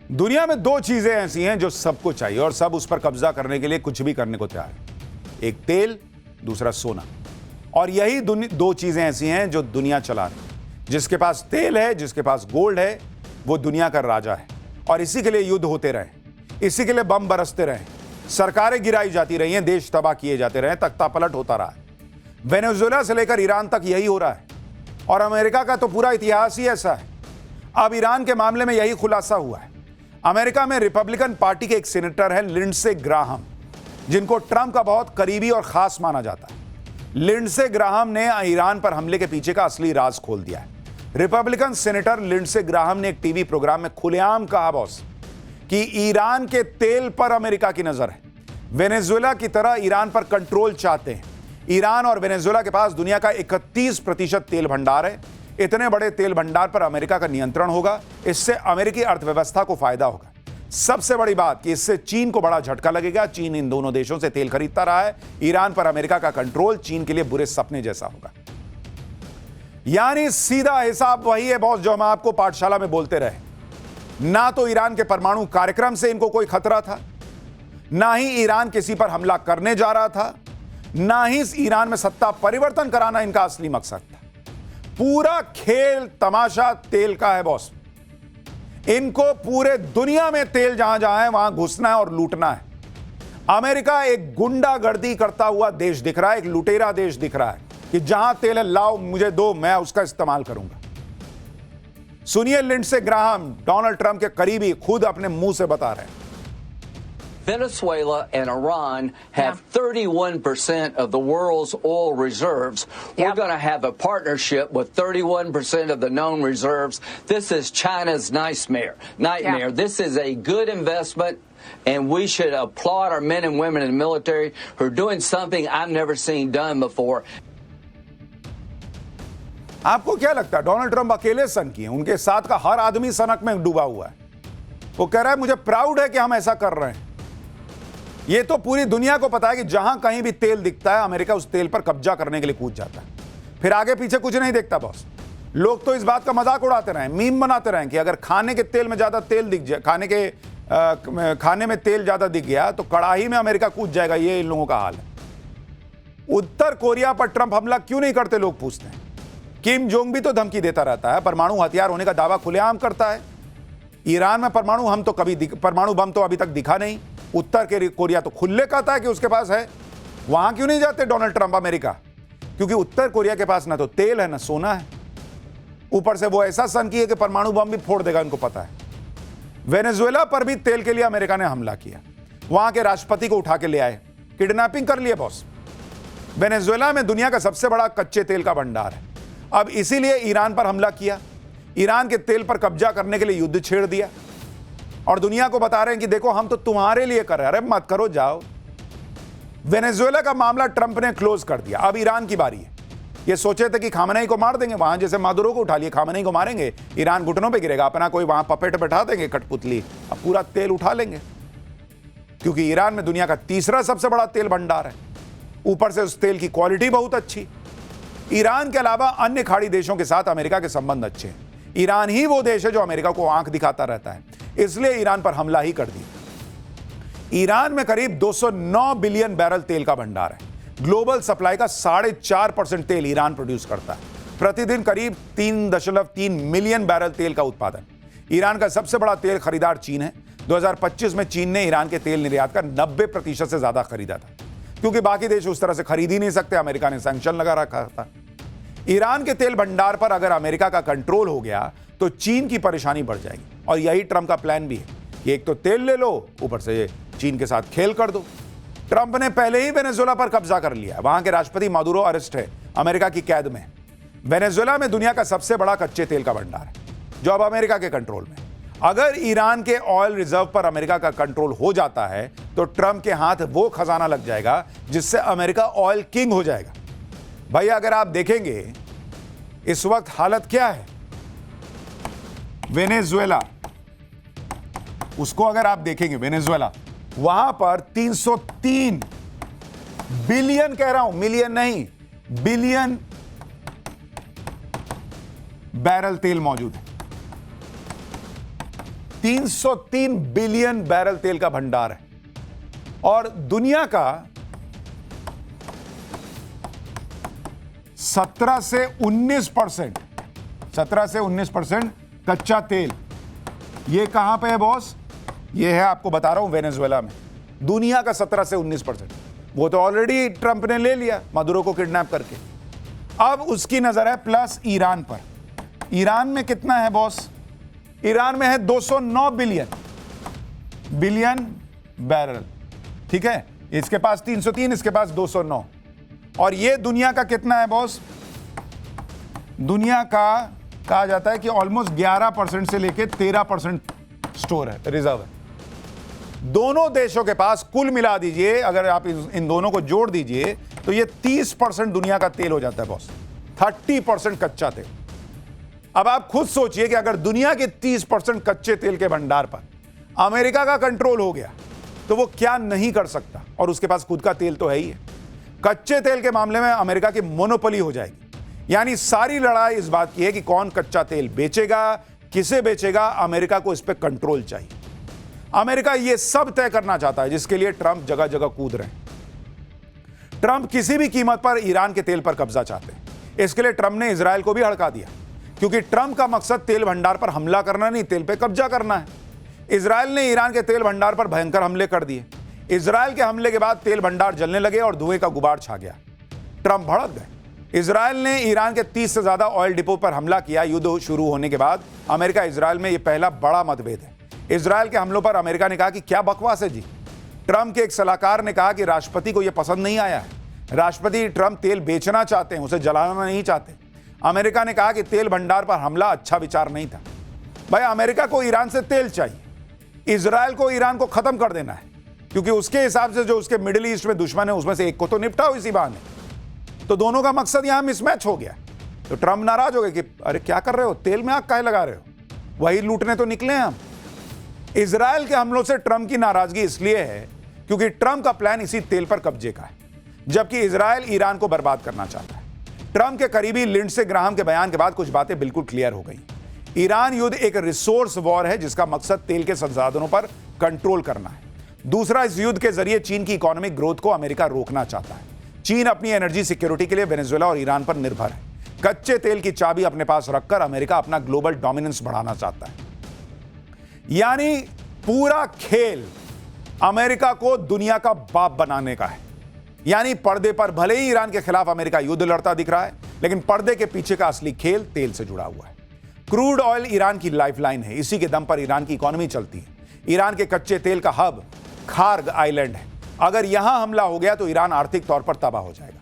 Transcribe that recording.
दुनिया में दो चीजें ऐसी हैं जो सबको चाहिए और सब उस पर कब्जा करने के लिए कुछ भी करने को तैयार है। एक तेल, दूसरा सोना। और यही दो चीजें ऐसी हैं जो दुनिया चला रही है। जिसके पास तेल है, जिसके पास गोल्ड है, वो दुनिया का राजा है। और इसी के लिए युद्ध होते रहे, इसी के लिए बम बरसते रहे, सरकारें गिराई जाती रही हैं, देश तबाह किए जाते रहे, तख्ता पलट होता रहा है। वेनेजुएला से लेकर ईरान तक यही हो रहा है और अमेरिका का तो पूरा इतिहास ही ऐसा है। अब ईरान के मामले में यही खुलासा हुआ है। अमेरिका में रिपब्लिकन पार्टी के एक सीनेटर हैं लिंडसे ग्राहम, जिनको ट्रंप का बहुत करीबी और खास माना जाता है। लिंडसे ग्राहम ने ईरान पर हमले के पीछे का असली राज खोल दिया है। रिपब्लिकन सीनेटर लिंडसे ग्राहम ने एक टीवी प्रोग्राम में खुलेआम कहा बॉस कि ईरान के तेल पर अमेरिका की नजर है। वेनेजुएला की तरह ईरान पर कंट्रोल चाहते हैं। ईरान और वेनेजुएला के पास दुनिया का 31% तेल भंडार है। इतने बड़े तेल भंडार पर अमेरिका का नियंत्रण होगा। इससे अमेरिकी अर्थव्यवस्था को फायदा होगा। सबसे बड़ी बात कि इससे चीन को बड़ा झटका लगेगा। चीन इन दोनों देशों से तेल खरीदता रहा है। ईरान पर अमेरिका का कंट्रोल चीन के लिए बुरे सपने जैसा होगा। यानी सीधा हिसाब वही है बॉस जो हम आपको पाठशाला में बोलते रहे। ना तो ईरान के परमाणु कार्यक्रम से इनको कोई खतरा था, ना ही ईरान किसी पर हमला करने जा रहा था, ना ही ईरान में सत्ता परिवर्तन कराना इनका असली मकसद था। पूरा खेल तमाशा तेल का है बॉस। इनको पूरे दुनिया में तेल जहां जहां है वहां घुसना है और लूटना है। अमेरिका एक गुंडागर्दी करता हुआ देश दिख रहा है, एक लुटेरा देश दिख रहा है कि जहां तेल है लाओ मुझे दो, मैं उसका इस्तेमाल करूंगा। सुनिए लिंडसे ग्राहम, डोनाल्ड ट्रंप के करीबी, खुद अपने मुंह से बता रहे हैं। Venezuela and Iran have 31% of the world's oil reserves. We're going to have a partnership with 31% of the known reserves. This is China's nightmare. This is a good investment, and we should applaud our men and women in the military who are doing something I've never seen done before. आपको क्या लगता है Donald Trump अकेले सनकी हैं? उनके साथ का हर आदमी सनक में डूबा हुआ है। वो कह रहा है मुझे प्राउड है कि हम ऐसा कर रहे हैं। ये तो पूरी दुनिया को पता है कि जहां कहीं भी तेल दिखता है अमेरिका उस तेल पर कब्जा करने के लिए कूद जाता है। फिर आगे पीछे कुछ नहीं देखता बॉस। लोग तो इस बात का मजाक उड़ाते रहे, मीम बनाते रहे कि अगर खाने के तेल में ज्यादा तेल दिख जाए, खाने में तेल ज्यादा दिख गया तो कड़ाही में अमेरिका कूद जाएगा। ये इन लोगों का हाल है। उत्तर कोरिया पर ट्रंप हमला क्यों नहीं करते लोग पूछते हैं। किम जोंग भी तो धमकी देता रहता है, परमाणु हथियार होने का दावा खुलेआम करता है। ईरान में परमाणु बम तो अभी तक दिखा नहीं। उत्तर कोरिया तो खुले कहता है कि उसके पास है। वहां क्यों नहीं जाते डोनाल्ड ट्रंप अमेरिका? क्योंकि उत्तर कोरिया के पास ना तो तेल है ना सोना है। ऊपर से वो ऐसा सनकी है कि परमाणु बम भी फोड़ देगा, इनको पता है। वेनेजुएला पर भी तेल के लिए अमेरिका ने हमला किया। वहां के राष्ट्रपति को उठा के ले आए, किडनैपिंग कर लिए बॉस। वेनेजुएला में दुनिया का सबसे बड़ा कच्चे तेल का भंडार है। अब इसीलिए ईरान पर हमला किया, ईरान के तेल पर कब्जा करने के लिए युद्ध छेड़ दिया और दुनिया को बता रहे हैं कि देखो हम तो तुम्हारे लिए कर रहे हैं। अरे मत करो, जाओ। वेनेजुएला का मामला ट्रंप ने क्लोज कर दिया। अब ईरान की बारी है। ये सोचे थे कि खामनेई को मार देंगे, वहां जैसे मादुरो को उठा लिए, खामनेई को मारेंगे, ईरान घुटनों पे गिरेगा, अपना कोई वहां पपेट बैठा देंगे कठपुतली, अब पूरा तेल उठा लेंगे। क्योंकि ईरान में दुनिया का तीसरा सबसे बड़ा तेल भंडार है। ऊपर से उस तेल की क्वालिटी बहुत अच्छी। ईरान के अलावा अन्य खाड़ी देशों के साथ अमेरिका के संबंध अच्छे हैं। ईरान ही वो देश है जो अमेरिका को आंख दिखाता रहता है, इसलिए ईरान पर हमला ही कर दिया। ईरान में करीब 209 बिलियन बैरल तेल का भंडार है। ग्लोबल सप्लाई का 4.5% तेल ईरान प्रोड्यूस करता है। प्रतिदिन करीब 3.3 मिलियन बैरल तेल का उत्पादन। ईरान का सबसे बड़ा तेल खरीदार चीन है। 2025 में चीन ने ईरान के तेल निर्यात का 90% से ज्यादा खरीदा था, क्योंकि बाकी देश उस तरह से खरीद ही नहीं सकते। अमेरिका ने सैंक्शन लगा रखा था। ईरान के तेल भंडार पर अगर अमेरिका का कंट्रोल हो गया तो चीन की परेशानी बढ़ जाएगी। और यही ट्रंप का प्लान भी है कि एक तो तेल ले लो, ऊपर से चीन के साथ खेल कर दो। ट्रंप ने पहले ही वेनेजुएला पर कब्जा कर लिया। वहां के राष्ट्रपति मादुरो अरेस्ट है, अमेरिका की कैद में। वेनेजुएला में दुनिया का सबसे बड़ा कच्चे तेल का भंडार है जो अब अमेरिका के कंट्रोल में। अगर ईरान के ऑयल रिजर्व पर अमेरिका का कंट्रोल हो जाता है तो ट्रंप के हाथ वो खजाना लग जाएगा जिससे अमेरिका ऑयल किंग हो जाएगा। भाई अगर आप देखेंगे इस वक्त हालत क्या है वेनेजुएला, उसको अगर आप देखेंगे वेनेजुएला, वहां पर 303 बिलियन, कह रहा हूं मिलियन नहीं, बिलियन बैरल तेल मौजूद है। 303 बिलियन बैरल तेल का भंडार है और दुनिया का 17 से 19% कच्चा तेल ये कहां पे है बॉस? ये है, आपको बता रहा हूं, वेनेजुएला में। दुनिया का 17 से 19%। वो तो ऑलरेडी ट्रंप ने ले लिया मदुरो को किडनैप करके। अब उसकी नजर है प्लस ईरान पर। ईरान में कितना है बॉस? ईरान में है 209 बिलियन बैरल। ठीक है, इसके पास 303, इसके पास 209। और ये दुनिया का कितना है बॉस? दुनिया का कहा जाता है कि ऑलमोस्ट 11% से लेके 13% स्टोर है, रिजर्व है। दोनों देशों के पास कुल मिला दीजिए, अगर आप इन दोनों को जोड़ दीजिए तो ये 30% दुनिया का तेल हो जाता है बॉस। 30% कच्चा तेल। अब आप खुद सोचिए कि अगर दुनिया के 30% कच्चे तेल के भंडार पर अमेरिका का कंट्रोल हो गया तो वो क्या नहीं कर सकता। और उसके पास खुद का तेल तो है ही है। कच्चे तेल के मामले में अमेरिका की मोनोपोली हो जाएगी। यानी सारी लड़ाई इस बात की है कि कौन कच्चा तेल बेचेगा, किसे बेचेगा। अमेरिका को इस पर कंट्रोल चाहिए। अमेरिका यह सब तय करना चाहता है, जिसके लिए ट्रंप जगह जगह कूद रहे हैं। ट्रंप किसी भी कीमत पर ईरान के तेल पर कब्जा चाहते हैं। इसके लिए ट्रंप ने इजरायल को भी हड़का दिया, क्योंकि ट्रंप का मकसद तेल भंडार पर हमला करना नहीं, तेल पे कब्जा करना है। इजरायल ने ईरान के तेल भंडार पर भयंकर हमले कर दिए। इजरायल के हमले के बाद तेल भंडार जलने लगे और धुएं का गुबार छा गया। ट्रंप भड़क गए। इजरायल ने ईरान के 30 से ज्यादा ऑयल डिपो पर हमला किया। युद्ध शुरू होने के बाद अमेरिका इजरायल में यह पहला बड़ा मतभेद है। इजरायल के हमलों पर अमेरिका ने कहा कि क्या बकवास है जी। ट्रंप के एक सलाहकार ने कहा कि राष्ट्रपति को यह पसंद नहीं आया है। राष्ट्रपति ट्रंप तेल बेचना चाहते हैं, उसे जलाना नहीं चाहते। अमेरिका ने कहा कि तेल भंडार पर हमला अच्छा विचार नहीं था। भाई, अमेरिका को ईरान से तेल चाहिए, इजरायल को ईरान को खत्म कर देना है, क्योंकि उसके हिसाब से जो उसके मिडिल ईस्ट में दुश्मन है उसमें से एक को तो निपटाओ इसी बहाने। तो दोनों का मकसद यहां मिसमैच हो गया। तो ट्रंप नाराज हो गए कि अरे क्या कर रहे हो, तेल में आग काहे लगा रहे हो, वही लूटने तो निकले हैं हम। इजरायल के हमलों से ट्रंप की नाराजगी इसलिए है क्योंकि ट्रंप का प्लान इसी तेल पर कब्जे का है, जबकि इजरायल ईरान को बर्बाद करना चाहता है। ट्रंप के करीबी लिंडसे ग्राहम के बयान के बाद कुछ बातें बिल्कुल क्लियर हो गई। ईरान युद्ध एक रिसोर्स वॉर है, जिसका मकसद तेल के संसाधनों पर कंट्रोल करना है। दूसरा, इस युद्ध के जरिए चीन की इकोनॉमिक ग्रोथ को अमेरिका रोकना चाहता है। चीन अपनी एनर्जी सिक्योरिटी के लिए वेनेजुएला और ईरान पर निर्भर है। कच्चे तेल की चाबी अपने पास रखकर अमेरिका अपना ग्लोबल डोमिनेंस बढ़ाना चाहता है। यानी पूरा खेल अमेरिका को दुनिया का बाप बनाने का है। यानी पर्दे पर भले ही ईरान के खिलाफ अमेरिका युद्ध लड़ता दिख रहा है, लेकिन पर्दे के पीछे का असली खेल तेल से जुड़ा हुआ है। क्रूड ऑयल ईरान की लाइफलाइन है। इसी के दम पर ईरान की इकोनॉमी चलती है। ईरान के कच्चे तेल का हब खार्ग आइलैंड है। अगर यहां हमला हो गया तो ईरान आर्थिक तौर पर तबाह हो जाएगा।